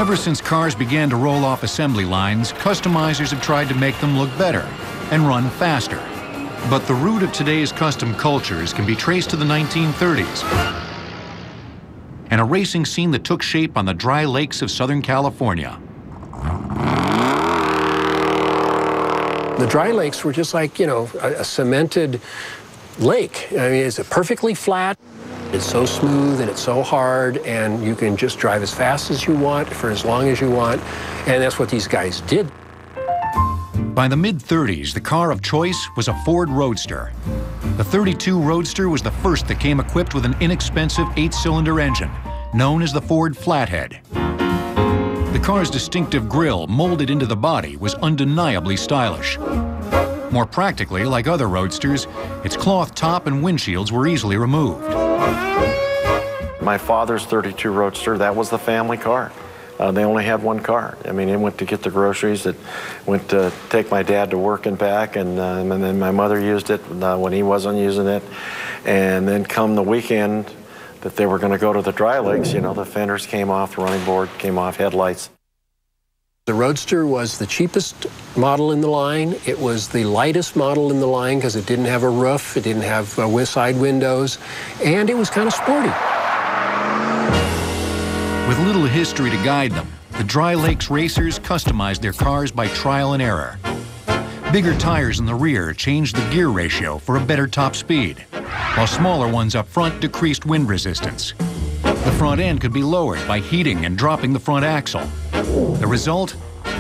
Ever since cars began to roll off assembly lines, customizers have tried to make them look better and run faster. But the root of today's custom cultures can be traced to the 1930s and a racing scene that took shape on the dry lakes of Southern California. The dry lakes were just like, a cemented lake. I mean, it's perfectly flat. It's so smooth and it's so hard, and you can just drive as fast as you want for as long as you want, and that's what these guys did. By the mid-30s, the car of choice was a Ford Roadster. The 32 Roadster was the first that came equipped with an inexpensive 8-cylinder engine, known as the Ford Flathead. The car's distinctive grille, molded into the body, was undeniably stylish. More practically, like other Roadsters, its cloth top and windshields were easily removed. My father's 32 Roadster, that was the family car. They only had one car. I mean, it went to get the groceries, it went to take my dad to work and back, and then my mother used it when he wasn't using it. And then come the weekend that they were going to go to the dry lakes, the fenders came off, the running board came off, headlights. The Roadster was the cheapest model in the line. It was the lightest model in the line because it didn't have a roof, it didn't have side windows, and it was kind of sporty. With little history to guide them, the Dry Lakes racers customized their cars by trial and error. Bigger tires in the rear changed the gear ratio for a better top speed, while smaller ones up front decreased wind resistance. The front end could be lowered by heating and dropping the front axle. The result?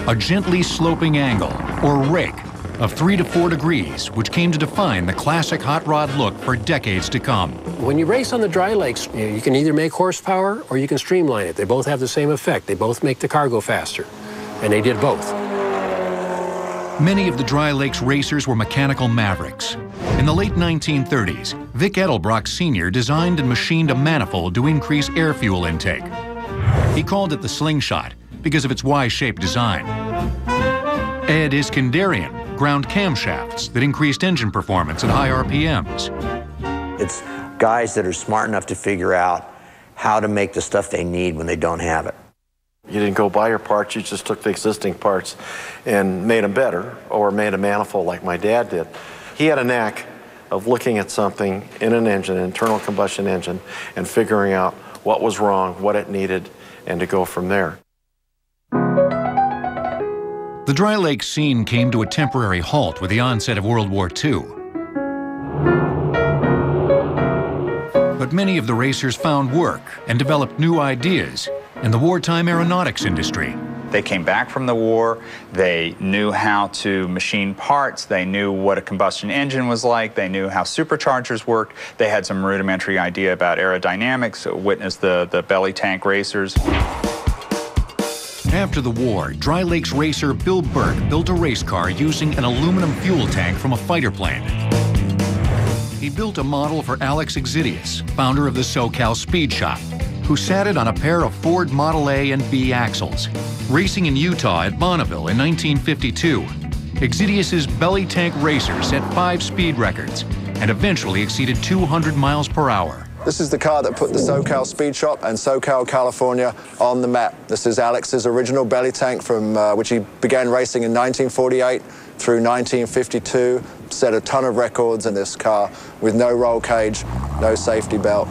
A gently sloping angle, or rake, of 3 to 4 degrees, which came to define the classic hot rod look for decades to come. When you race on the dry lakes, you can either make horsepower or you can streamline it. They both have the same effect. They both make the car go faster, and they did both. Many of the Dry Lakes racers were mechanical mavericks. In the late 1930s, Vic Edelbrock Sr. designed and machined a manifold to increase air fuel intake. He called it the Slingshot because of its Y-shaped design. Ed Iskandarian ground camshafts that increased engine performance at high RPMs. It's guys that are smart enough to figure out how to make the stuff they need when they don't have it. You didn't go buy your parts, you just took the existing parts and made them better, or made a manifold like my dad did. He had a knack of looking at something in an engine, an internal combustion engine, and figuring out what was wrong, what it needed, and to go from there. The Dry Lakes scene came to a temporary halt with the onset of World War II. But many of the racers found work and developed new ideas in the wartime aeronautics industry. They came back from the war, they knew how to machine parts, they knew what a combustion engine was like, they knew how superchargers worked, they had some rudimentary idea about aerodynamics, witness the belly tank racers. After the war, Dry Lakes racer Bill Burke built a race car using an aluminum fuel tank from a fighter plane. He built a model for Alex Exidius, founder of the SoCal Speed Shop, who sat it on a pair of Ford Model A and B axles. Racing in Utah at Bonneville in 1952, Exidius's belly tank racer set 5 speed records and eventually exceeded 200 miles per hour. This is the car that put the SoCal Speed Shop and SoCal, California on the map. This is Alex's original belly tank from which he began racing in 1948 through 1952. Set a ton of records in this car with no roll cage, no safety belt,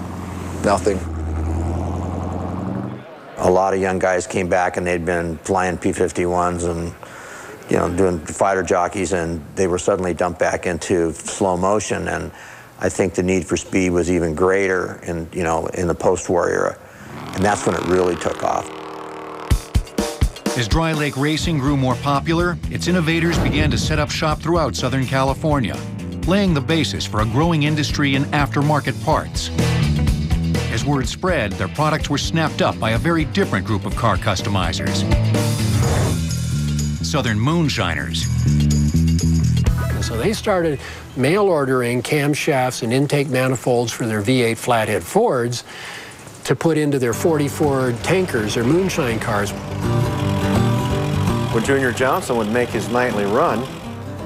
nothing. A lot of young guys came back and they'd been flying P-51s and doing fighter jockeys, and they were suddenly dumped back into slow motion, and I think the need for speed was even greater in the post-war era, and that's when it really took off. As Dry Lake racing grew more popular, its innovators began to set up shop throughout Southern California, laying the basis for a growing industry in aftermarket parts. As word spread, their products were snapped up by a very different group of car customizers: Southern Moonshiners. So they started mail ordering camshafts and intake manifolds for their V8 flathead Fords to put into their 40 Ford tankers or moonshine cars. When Junior Johnson would make his nightly run,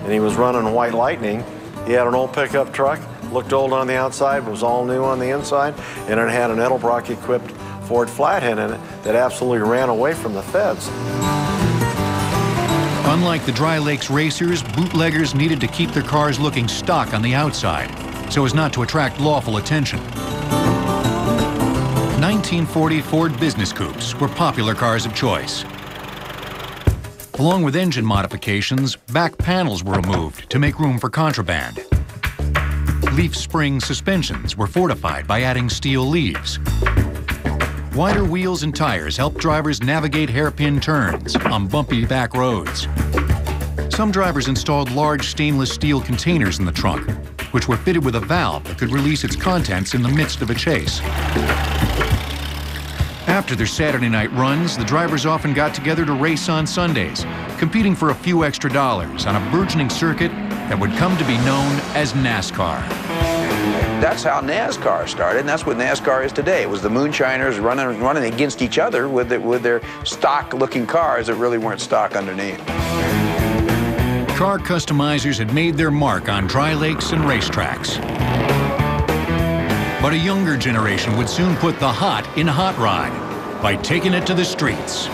and he was running a White Lightning, he had an old pickup truck, looked old on the outside, was all new on the inside, and it had an Edelbrock-equipped Ford Flathead in it that absolutely ran away from the feds. Unlike the Dry Lakes racers, bootleggers needed to keep their cars looking stock on the outside so as not to attract lawful attention. 1940 Ford business coupes were popular cars of choice. Along with engine modifications, back panels were removed to make room for contraband. Leaf spring suspensions were fortified by adding steel leaves. Wider wheels and tires helped drivers navigate hairpin turns on bumpy back roads. Some drivers installed large stainless steel containers in the trunk, which were fitted with a valve that could release its contents in the midst of a chase. After their Saturday night runs, the drivers often got together to race on Sundays, competing for a few extra dollars on a burgeoning circuit that would come to be known as NASCAR. That's how NASCAR started, and that's what NASCAR is today. It was the moonshiners running against each other with their stock-looking cars that really weren't stock underneath. Car customizers had made their mark on dry lakes and racetracks. But a younger generation would soon put the hot in hot rod by taking it to the streets.